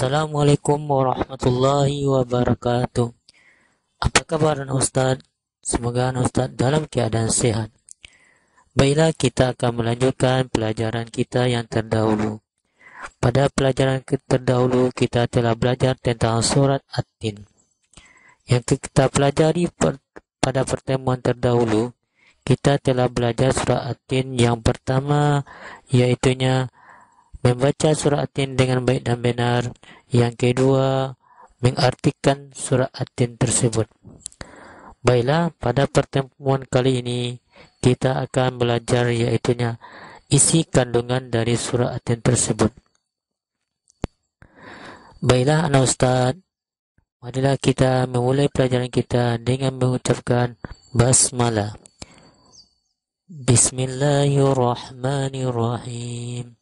Assalamualaikum warahmatullahi wabarakatuh. Apa kabar Ustaz? Semoga Ustaz dalam keadaan sehat. Baiklah, kita akan melanjutkan pelajaran kita yang terdahulu. Pada pelajaran terdahulu kita telah belajar tentang surat At-Tin. Yang kita pelajari pada pertemuan terdahulu, kita telah belajar surat At-Tin yang pertama, yaitunya membaca surat At-Tin dengan baik dan benar. Yang kedua, mengartikan surat At-Tin tersebut. Baiklah, pada pertemuan kali ini kita akan belajar yaitunya isi kandungan dari surat At-Tin tersebut. Baiklah anak Ustaz, marilah kita memulai pelajaran kita dengan mengucapkan basmalah. Bismillahirrahmanirrahim.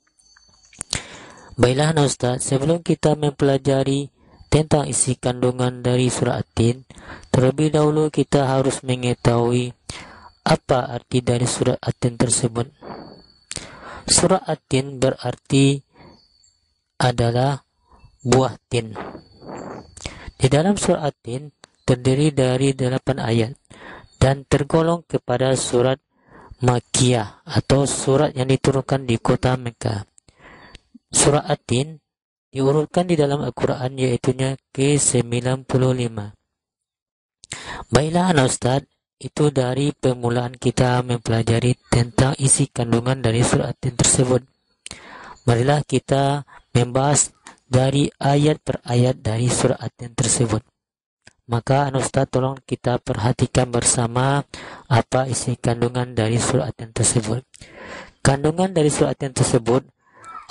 Baiklah anak Ustaz, sebelum kita mempelajari tentang isi kandungan dari surat At-Tin, terlebih dahulu kita harus mengetahui apa arti dari surat At-Tin tersebut. Surat At-Tin berarti adalah buah tin. Di dalam surat At-Tin terdiri dari 8 ayat dan tergolong kepada surat Makkiyah atau surat yang diturunkan di kota Mekah. Surat At-Tin diurutkan di dalam Al-Quran yaitunya ke-95. Baiklah anak Ustaz, itu dari permulaan kita mempelajari tentang isi kandungan dari surat At-Tin tersebut. Marilah kita membahas dari ayat per ayat dari surat At-Tin tersebut. Maka anak Ustaz, tolong kita perhatikan bersama apa isi kandungan dari surat At-Tin tersebut. Kandungan dari surat At-Tin tersebut,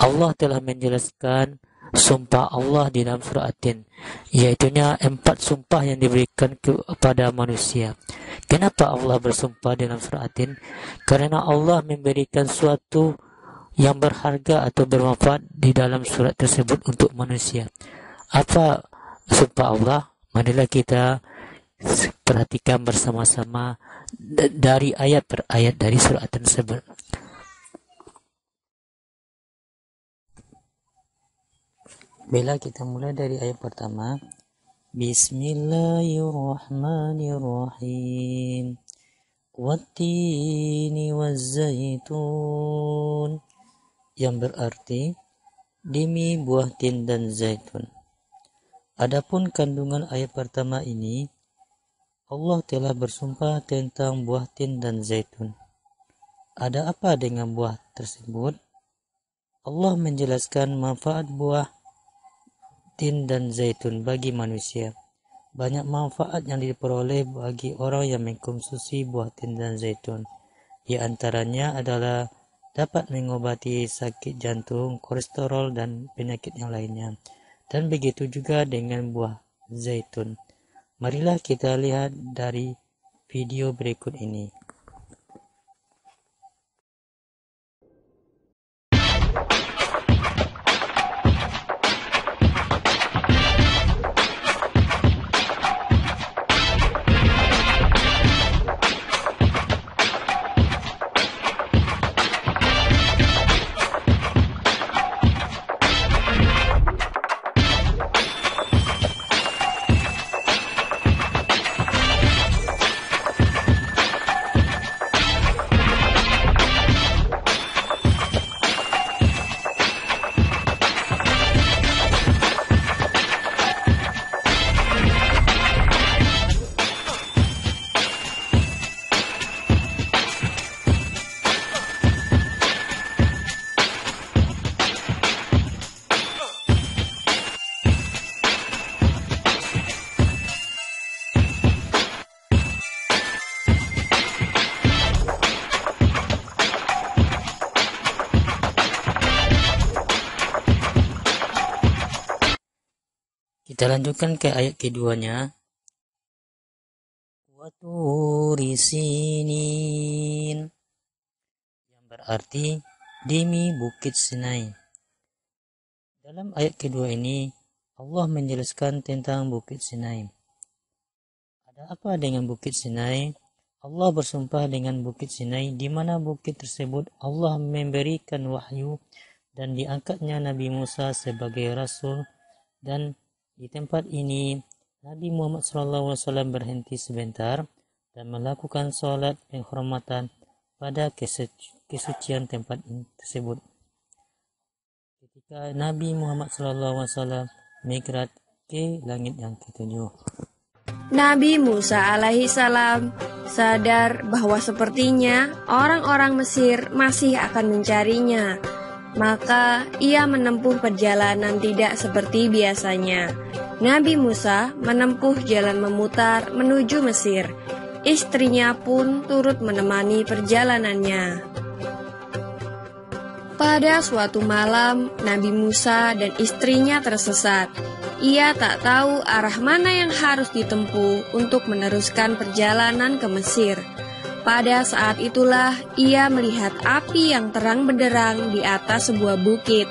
Allah telah menjelaskan sumpah Allah di dalam surat At-Tin, yaitunya 4 sumpah yang diberikan kepada manusia. Kenapa Allah bersumpah dalam surat At-Tin? Karena Allah memberikan suatu yang berharga atau bermanfaat di dalam surat tersebut untuk manusia. Apa sumpah Allah? Marilah kita perhatikan bersama-sama dari ayat per ayat dari surat At-Tin tersebut. Baiklah, kita mulai dari ayat pertama. Bismillahirrahmanirrahim. Wattini wazzaitun, yang berarti demi buah tin dan zaitun. Adapun kandungan ayat pertama ini, Allah telah bersumpah tentang buah tin dan zaitun. Ada apa dengan buah tersebut? Allah menjelaskan manfaat buah tin dan zaitun bagi manusia. Banyak manfaat yang diperoleh bagi orang yang mengkonsumsi buah tin dan zaitun. Di antaranya adalah dapat mengobati sakit jantung, kolesterol, dan penyakit yang lainnya. Dan begitu juga dengan buah zaitun. Marilah kita lihat dari video berikut ini. Kita lanjutkan ke ayat keduanya. Waturi sinin, yang berarti demi bukit Sinai. Dalam ayat kedua ini, Allah menjelaskan tentang bukit Sinai. Ada apa dengan bukit Sinai? Allah bersumpah dengan bukit Sinai, di mana bukit tersebut Allah memberikan wahyu dan diangkatnya Nabi Musa sebagai Rasul Dan di tempat ini Nabi Muhammad SAW berhenti sebentar dan melakukan sholat penghormatan pada kesucian tempat tersebut. Ketika Nabi Muhammad SAW migrad ke langit yang ketujuh, Nabi Musa alaihissalam sadar bahwa sepertinya orang-orang Mesir masih akan mencarinya. Maka ia menempuh perjalanan tidak seperti biasanya. Nabi Musa menempuh jalan memutar menuju Mesir. Istrinya pun turut menemani perjalanannya. Pada suatu malam, Nabi Musa dan istrinya tersesat. Ia tak tahu arah mana yang harus ditempuh untuk meneruskan perjalanan ke Mesir. Pada saat itulah ia melihat api yang terang benderang di atas sebuah bukit.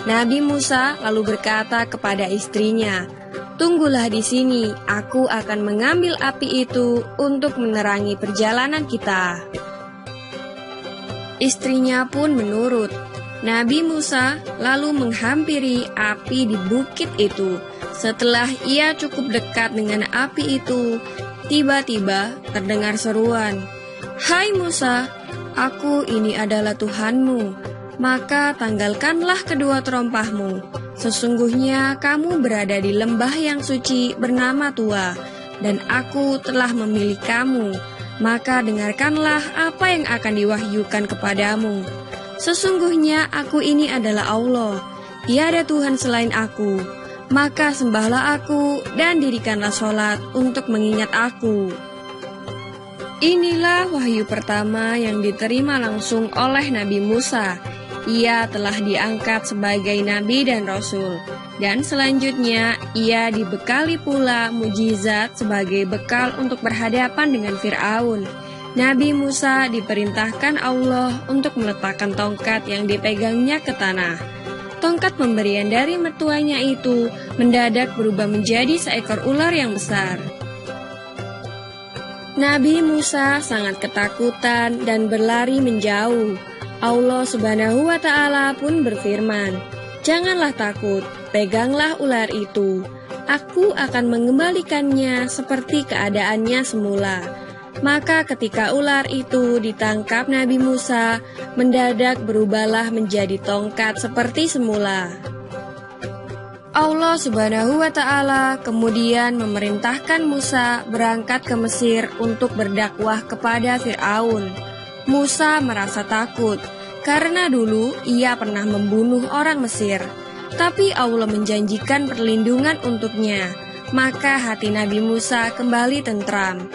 Nabi Musa lalu berkata kepada istrinya, "Tunggulah di sini, aku akan mengambil api itu untuk menerangi perjalanan kita." Istrinya pun menurut. Nabi Musa lalu menghampiri api di bukit itu. Setelah ia cukup dekat dengan api itu, tiba-tiba terdengar seruan, "Hai Musa, aku ini adalah Tuhanmu, maka tanggalkanlah kedua terompahmu. Sesungguhnya kamu berada di lembah yang suci bernama Tua, dan aku telah memilih kamu, maka dengarkanlah apa yang akan diwahyukan kepadamu. Sesungguhnya aku ini adalah Allah, tiada Tuhan selain aku, maka sembahlah aku dan dirikanlah sholat untuk mengingat aku." Inilah wahyu pertama yang diterima langsung oleh Nabi Musa. Ia telah diangkat sebagai nabi dan rasul, dan selanjutnya ia dibekali pula mujizat sebagai bekal untuk berhadapan dengan Fir'aun. Nabi Musa diperintahkan Allah untuk meletakkan tongkat yang dipegangnya ke tanah. Tongkat pemberian dari mertuanya itu mendadak berubah menjadi seekor ular yang besar. Nabi Musa sangat ketakutan dan berlari menjauh. Allah Subhanahu wa Ta'ala pun berfirman, "Janganlah takut, peganglah ular itu. Aku akan mengembalikannya seperti keadaannya semula." Maka ketika ular itu ditangkap Nabi Musa, mendadak berubahlah menjadi tongkat seperti semula. Allah Subhanahu wa Ta'ala kemudian memerintahkan Musa berangkat ke Mesir untuk berdakwah kepada Fir'aun. Musa merasa takut karena dulu ia pernah membunuh orang Mesir, tapi Allah menjanjikan perlindungan untuknya. Maka hati Nabi Musa kembali tentram.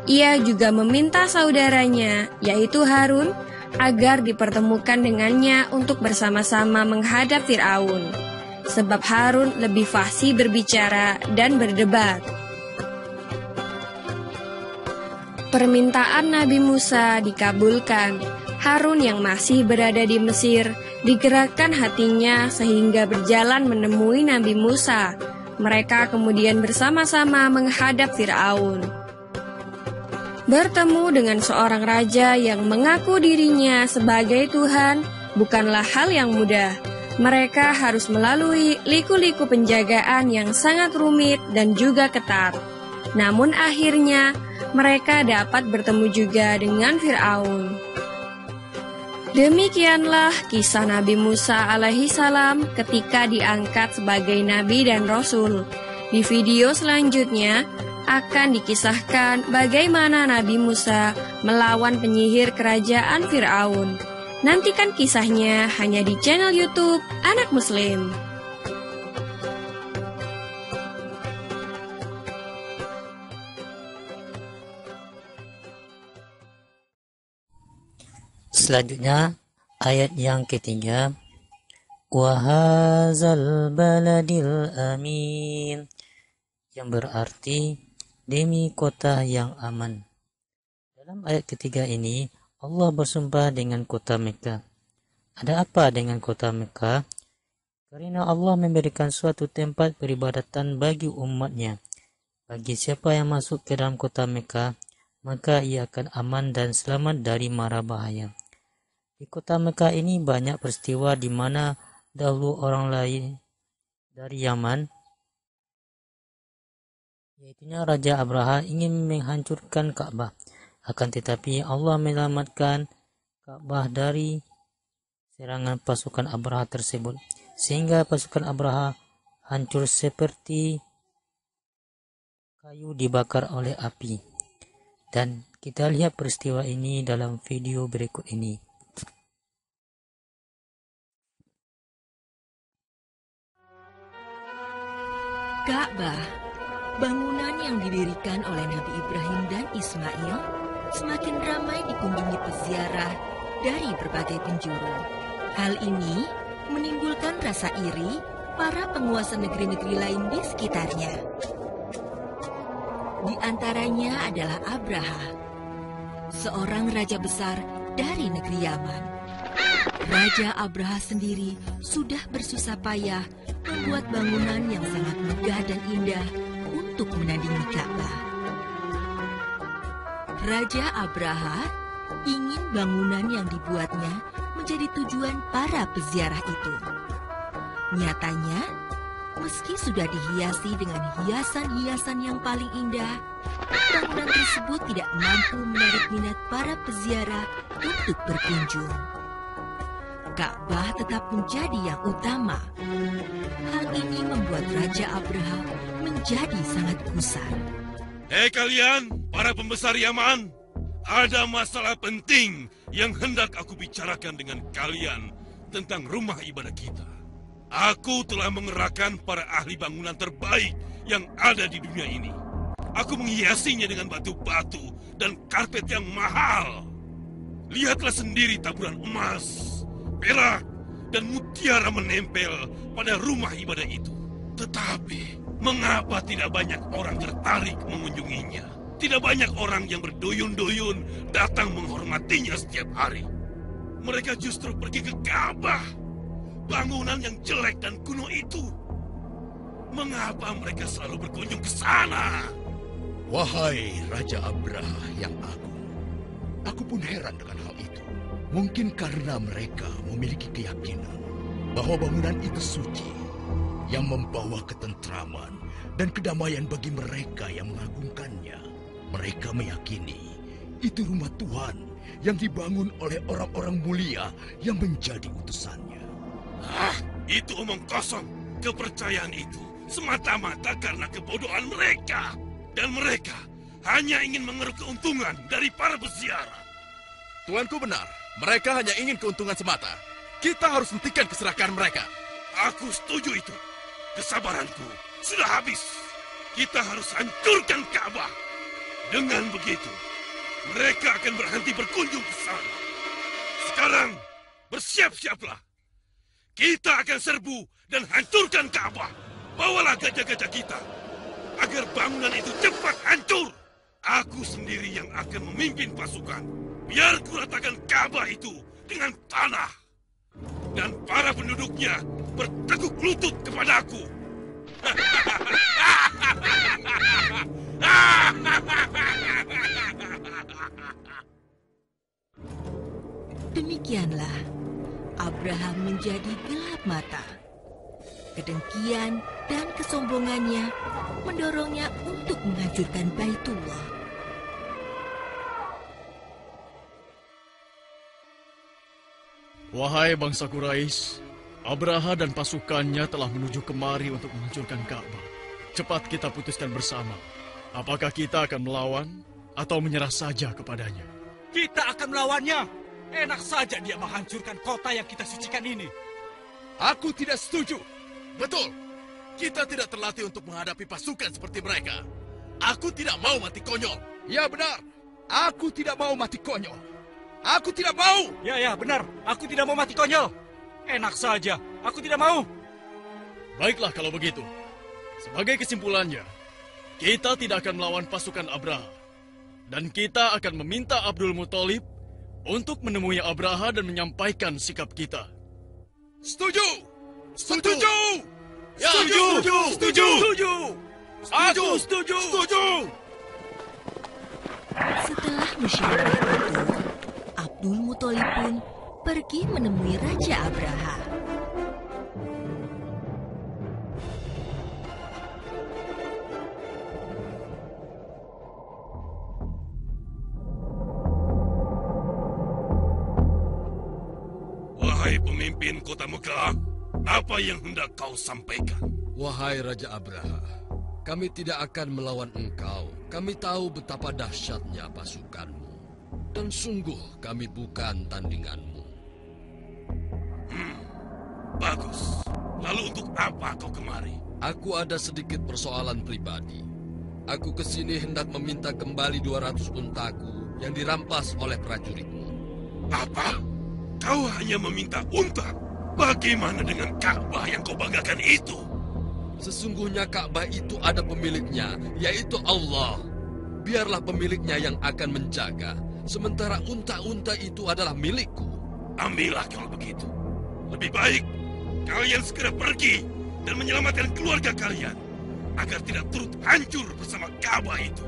Ia juga meminta saudaranya, yaitu Harun, agar dipertemukan dengannya untuk bersama-sama menghadap Fir'aun. Sebab Harun lebih fasih berbicara dan berdebat. Permintaan Nabi Musa dikabulkan. Harun yang masih berada di Mesir digerakkan hatinya sehingga berjalan menemui Nabi Musa. Mereka kemudian bersama-sama menghadap Fir'aun. Bertemu dengan seorang raja yang mengaku dirinya sebagai Tuhan bukanlah hal yang mudah. Mereka harus melalui liku-liku penjagaan yang sangat rumit dan juga ketat. Namun akhirnya mereka dapat bertemu juga dengan Fir'aun. Demikianlah kisah Nabi Musa alaihissalam ketika diangkat sebagai nabi dan rasul. Di video selanjutnya akan dikisahkan bagaimana Nabi Musa melawan penyihir kerajaan Fir'aun. Nantikan kisahnya hanya di channel YouTube Anak Muslim. Selanjutnya ayat yang ketiga, wa hadzal baladil amin, yang berarti demi kota yang aman. Dalam ayat ketiga ini Allah bersumpah dengan kota Mekah. Ada apa dengan kota Mekah? Karena Allah memberikan suatu tempat peribadatan bagi umatnya. Bagi siapa yang masuk ke dalam kota Mekah, maka ia akan aman dan selamat dari mara bahaya. Di kota Mekah ini banyak peristiwa di mana dahulu orang lain dari Yaman Yaitunya Raja Abraha ingin menghancurkan Ka'bah. Akan tetapi Allah menyelamatkan Ka'bah dari serangan pasukan Abraha tersebut, sehingga pasukan Abraha hancur seperti kayu dibakar oleh api. Dan kita lihat peristiwa ini dalam video berikut ini. Ka'bah, bangunan yang didirikan oleh Nabi Ibrahim dan Ismail, semakin ramai dikunjungi peziarah dari berbagai penjuru. Hal ini menimbulkan rasa iri para penguasa negeri-negeri lain di sekitarnya. Di antaranya adalah Abraha, seorang raja besar dari negeri Yaman. Raja Abraha sendiri sudah bersusah payah membuat bangunan yang sangat megah dan indah untuk menandingi Ka'bah. Raja Abraha ingin bangunan yang dibuatnya menjadi tujuan para peziarah itu. Nyatanya, meski sudah dihiasi dengan hiasan-hiasan yang paling indah, bangunan tersebut tidak mampu menarik minat para peziarah untuk berkunjung. Ka'bah tetap menjadi yang utama. Hal ini membuat Raja Abraha menjadi sangat gusar. Hei kalian, para pembesar Yaman, ada masalah penting yang hendak aku bicarakan dengan kalian tentang rumah ibadah kita. Aku telah mengerahkan para ahli bangunan terbaik yang ada di dunia ini. Aku menghiasinya dengan batu-batu dan karpet yang mahal. Lihatlah sendiri taburan emas, perak, dan mutiara menempel pada rumah ibadah itu. Tetapi, mengapa tidak banyak orang tertarik mengunjunginya? Tidak banyak orang yang berduyun-duyun datang menghormatinya setiap hari. Mereka justru pergi ke Ka'bah, bangunan yang jelek dan kuno itu. Mengapa mereka selalu berkunjung ke sana? Wahai Raja Abraha yang agung, aku pun heran dengan hal itu. Mungkin karena mereka memiliki keyakinan bahwa bangunan itu suci, yang membawa ketentraman dan kedamaian bagi mereka yang mengagungkannya. Mereka meyakini itu rumah Tuhan yang dibangun oleh orang-orang mulia yang menjadi utusannya. Itu omong kosong. Kepercayaan itu semata-mata karena kebodohan mereka. Dan mereka hanya ingin mengeruk keuntungan dari para peziarah. Tuanku benar. Mereka hanya ingin keuntungan semata. Kita harus hentikan keserakahan mereka. Aku setuju itu. Kesabaranku sudah habis. Kita harus hancurkan Ka'bah. Dengan begitu, mereka akan berhenti berkunjung ke sana. Sekarang, bersiap-siaplah. Kita akan serbu dan hancurkan Ka'bah. Bawalah gajah-gajah kita, agar bangunan itu cepat hancur. Aku sendiri yang akan memimpin pasukan. Biar kuratakan Ka'bah itu dengan tanah. Dan para penduduknya bertekuk lutut kepadaku. Demikianlah, Abraham menjadi gelap mata. Kedengkian dan kesombongannya mendorongnya untuk menghancurkan Baitullah. Wahai bangsa Quraisy, Abraha dan pasukannya telah menuju kemari untuk menghancurkan Ka'bah. Cepat kita putuskan bersama. Apakah kita akan melawan atau menyerah saja kepadanya? Kita akan melawannya. Enak saja dia menghancurkan kota yang kita sucikan ini. Aku tidak setuju. Betul. Kita tidak terlatih untuk menghadapi pasukan seperti mereka. Aku tidak mau mati konyol. Ya benar, aku tidak mau mati konyol. Aku tidak mau. Ya, benar. Aku tidak mau mati konyol. Enak saja. Aku tidak mau. Baiklah kalau begitu. Sebagai kesimpulannya, kita tidak akan melawan pasukan Abraha. Dan kita akan meminta Abdul Muthalib untuk menemui Abraha dan menyampaikan sikap kita. Setuju. Setuju. Ya, Setuju. setuju. Setuju. Aku setuju. Setuju. Setelah musyawarah itu, Abdul Muthalib pun pergi menemui Raja Abraha. Wahai pemimpin kota Mekah, apa yang hendak kau sampaikan? Wahai Raja Abraha, kami tidak akan melawan engkau. Kami tahu betapa dahsyatnya pasukanmu. Dan sungguh kami bukan tandinganmu. Bagus. Lalu untuk apa kau kemari? Aku ada sedikit persoalan pribadi. Aku kesini hendak meminta kembali 200 untaku yang dirampas oleh prajuritmu. Apa? Kau hanya meminta unta? Bagaimana dengan Ka'bah yang kau banggakan itu? Sesungguhnya Ka'bah itu ada pemiliknya, yaitu Allah. Biarlah pemiliknya yang akan menjaga, sementara unta-unta itu adalah milikku. Ambillah kalau begitu. Lebih baik kalian segera pergi dan menyelamatkan keluarga kalian agar tidak turut hancur bersama Ka'bah itu.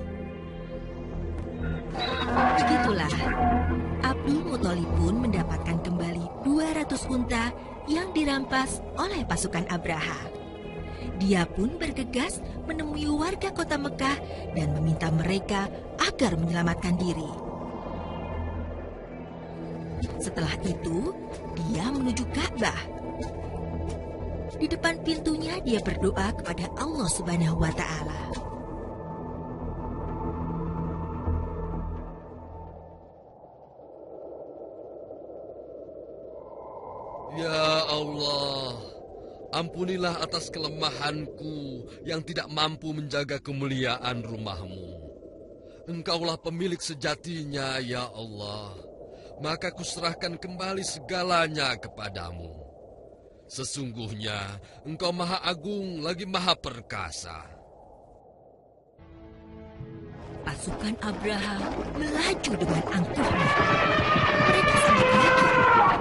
Begitulah, Abdul Muthalib pun mendapatkan kembali 200 unta yang dirampas oleh pasukan Abraha. Dia pun bergegas menemui warga kota Mekah dan meminta mereka agar menyelamatkan diri. Setelah itu, dia menuju Ka'bah. Di depan pintunya dia berdoa kepada Allah Subhanahu wa Ta'ala. Ya Allah, ampunilah atas kelemahanku yang tidak mampu menjaga kemuliaan rumah-Mu. Engkaulah pemilik sejatinya, ya Allah. Maka kuserahkan kembali segalanya kepadamu. Sesungguhnya Engkau Maha Agung lagi Maha Perkasa. Pasukan Abraha melaju dengan angkuhnya. Mereka sangat yakin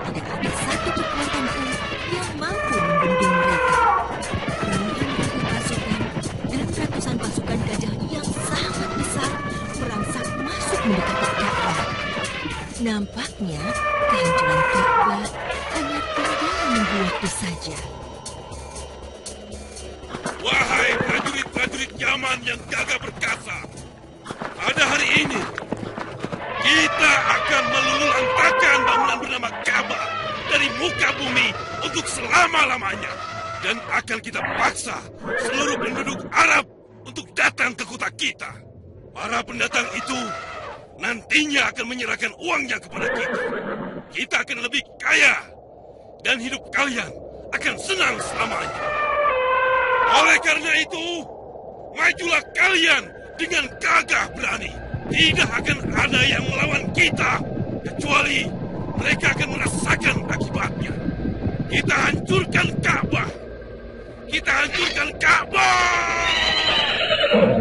tidak ada satu kekuatan pun yang mampu membendung mereka. Puluhan ribu pasukan dan ratusan pasukan gajah yang sangat besar merangsek masuk mendekati Ka'bah. Nampaknya kehancuran Ka'bah hanya tinggal menunggu waktu saja. Wahai prajurit-prajurit Yaman yang gagah perkasa, pada hari ini kita akan meluluhlantakkan bangunan bernama Ka'bah dari muka bumi untuk selama-lamanya, dan akan kita paksa seluruh penduduk Arab untuk datang ke kota kita. Para pendatang itu nantinya akan menyerahkan uangnya kepada kita. Kita akan lebih kaya, dan hidup kalian akan senang selamanya. Oleh karena itu, majulah kalian dengan gagah berani. Tidak akan ada yang melawan kita, kecuali mereka akan merasakan akibatnya. Kita hancurkan Ka'bah. Kita hancurkan Ka'bah.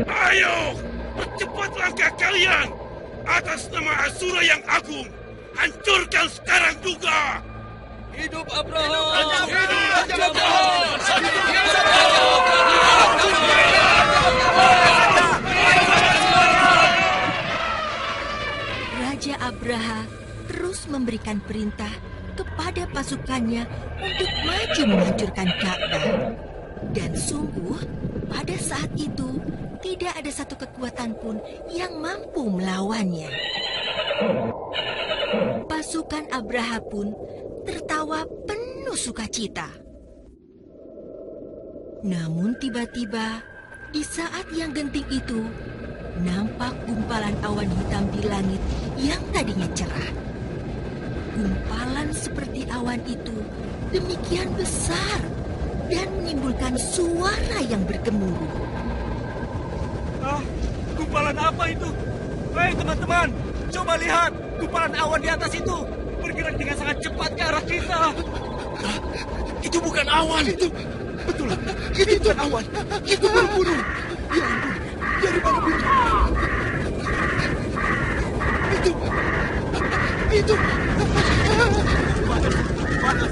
Ayo, percepat langkah kalian. Atas nama Asura yang agung, hancurkan sekarang juga. Hidup Abraha! Raja Abraha terus memberikan perintah kepada pasukannya untuk maju menghancurkan Ka'bah. Dan sungguh, pada saat itu tidak ada satu kekuatan pun yang mampu melawannya. Pasukan Abraha pun tertawa penuh sukacita. Namun tiba-tiba, di saat yang genting itu, nampak gumpalan awan hitam di langit yang tadinya cerah. Gumpalan seperti awan itu demikian besar dan menimbulkan suara yang bergemuruh. Gumpalan apa itu? Hei teman-teman, coba lihat gumpalan awan di atas itu bergerak dengan sangat cepat ke arah kita. Itu bukan awan. Betul, itu bukan awan. Itu berburu. Ya ampun, dari mana itu? Itu. Panas.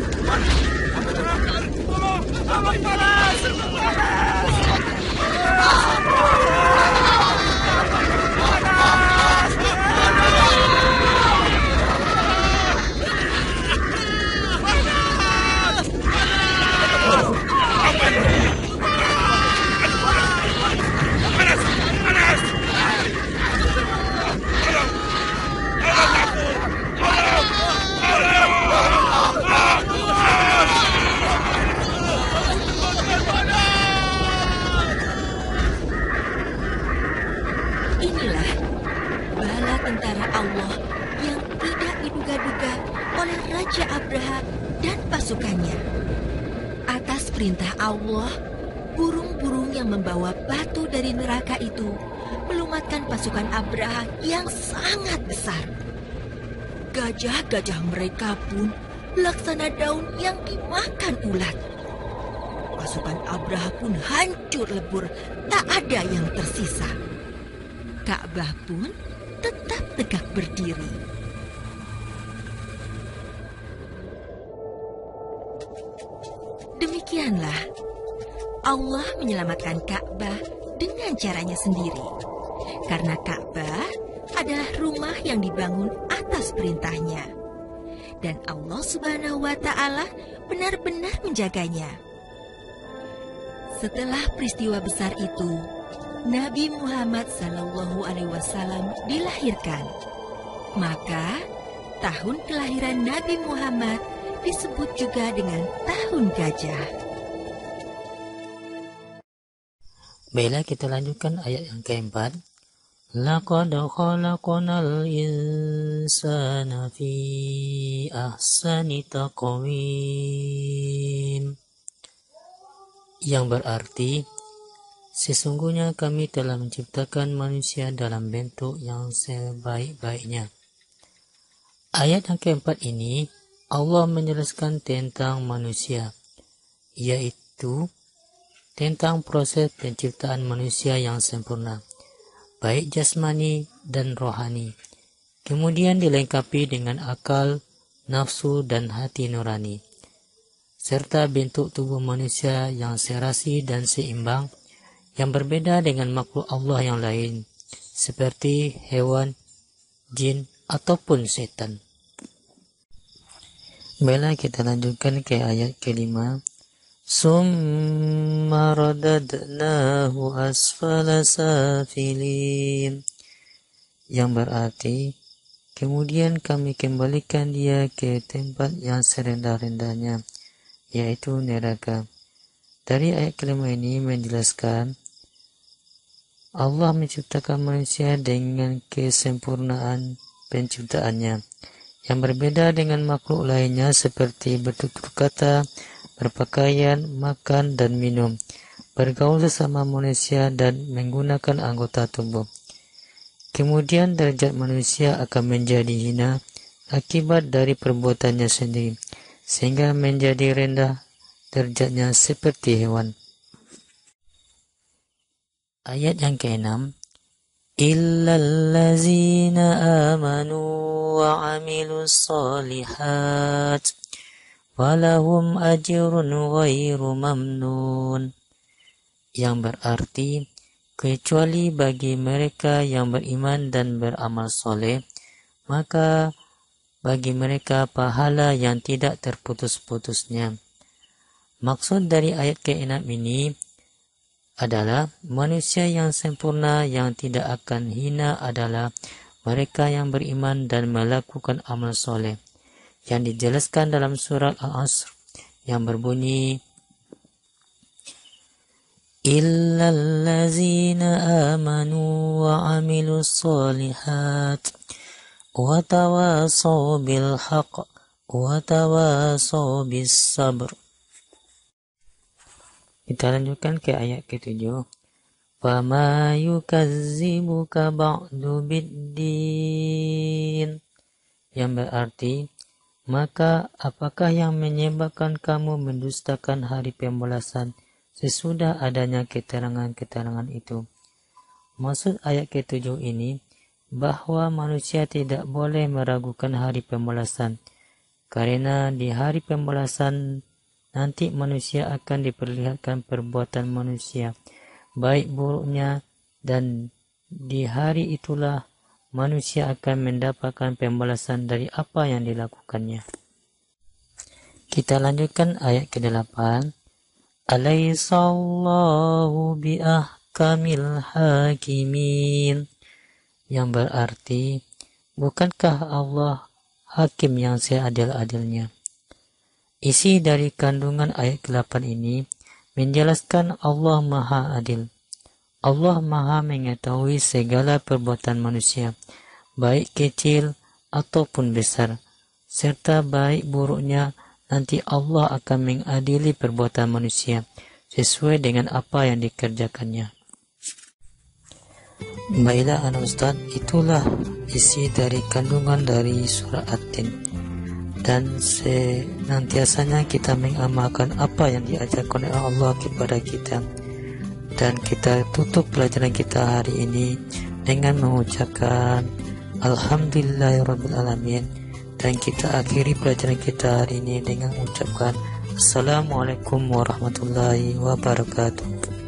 tentara Allah yang tidak diduga-duga oleh Raja Abraha dan pasukannya. Atas perintah Allah, burung-burung yang membawa batu dari neraka itu melumatkan pasukan Abraha yang sangat besar. Gajah-gajah mereka pun laksana daun yang dimakan ulat. Pasukan Abraha pun hancur lebur, tak ada yang tersisa. Ka'bah pun tetap tegak berdiri. Demikianlah Allah menyelamatkan Ka'bah dengan caranya sendiri. Karena Ka'bah adalah rumah yang dibangun atas perintahnya. Dan Allah Subhanahu wa Ta'ala benar-benar menjaganya. Setelah peristiwa besar itu, Nabi Muhammad SAW dilahirkan. Maka, tahun kelahiran Nabi Muhammad disebut juga dengan tahun gajah. Baiklah, kita lanjutkan ayat yang keempat. Laqad khalaqnal insana fi ahsani taqwim. Yang berarti, sesungguhnya kami telah menciptakan manusia dalam bentuk yang sebaik-baiknya. Ayat yang keempat ini, Allah menjelaskan tentang manusia, yaitu tentang proses penciptaan manusia yang sempurna, baik jasmani dan rohani. Kemudian dilengkapi dengan akal, nafsu, dan hati nurani, serta bentuk tubuh manusia yang serasi dan seimbang, yang berbeda dengan makhluk Allah yang lain, seperti hewan, jin, ataupun setan. Baiklah, kita lanjutkan ke ayat kelima. Summa radadnahu asfala safilin. Yang berarti, kemudian kami kembalikan dia ke tempat yang serendah-rendahnya, yaitu neraka. Dari ayat kelima ini menjelaskan Allah menciptakan manusia dengan kesempurnaan penciptaannya, yang berbeda dengan makhluk lainnya seperti bertutur kata, berpakaian, makan dan minum, bergaul sesama manusia dan menggunakan anggota tubuh. Kemudian derajat manusia akan menjadi hina akibat dari perbuatannya sendiri, sehingga menjadi rendah derajatnya seperti hewan. Ayat yang ke-6, illallazina amanu wa amilus solihat walahum ajrun ghairu mamnun. Yang berarti, kecuali bagi mereka yang beriman dan beramal soleh, maka bagi mereka pahala yang tidak terputus-putusnya. Maksud dari ayat ke-6 ini adalah manusia yang sempurna yang tidak akan hina adalah mereka yang beriman dan melakukan amal soleh, yang dijelaskan dalam surat Al-Asr yang berbunyi, illallazina amanu wa amilus solihat wa tawasaw bil haqq wa tawasaw bis sabr. Kita lanjutkan ke ayat ke-7. Fama yukazzibuka ba'du biddin. Yang berarti, maka apakah yang menyebabkan kamu mendustakan hari pembalasan sesudah adanya keterangan-keterangan itu? Maksud ayat ke-7 ini, bahwa manusia tidak boleh meragukan hari pembalasan, karena di hari pembalasan nanti manusia akan diperlihatkan perbuatan manusia, baik buruknya, dan di hari itulah manusia akan mendapatkan pembalasan dari apa yang dilakukannya. Kita lanjutkan ayat ke-8. Alaihissallahu biahkamil hakimin. Yang berarti, bukankah Allah hakim yang seadil-adilnya? Isi dari kandungan ayat ke-8 ini menjelaskan Allah Maha Adil. Allah Maha mengetahui segala perbuatan manusia, baik kecil ataupun besar, serta baik buruknya nanti Allah akan mengadili perbuatan manusia sesuai dengan apa yang dikerjakannya. Baiklah anak Ustaz, itulah isi dari kandungan dari surah At-Tin. Dan senantiasanya kita mengamalkan apa yang diajarkan oleh Allah kepada kita. Dan kita tutup pelajaran kita hari ini dengan mengucapkan Alhamdulillahirabbil alamin, dan kita akhiri pelajaran kita hari ini dengan mengucapkan Assalamualaikum warahmatullahi wabarakatuh.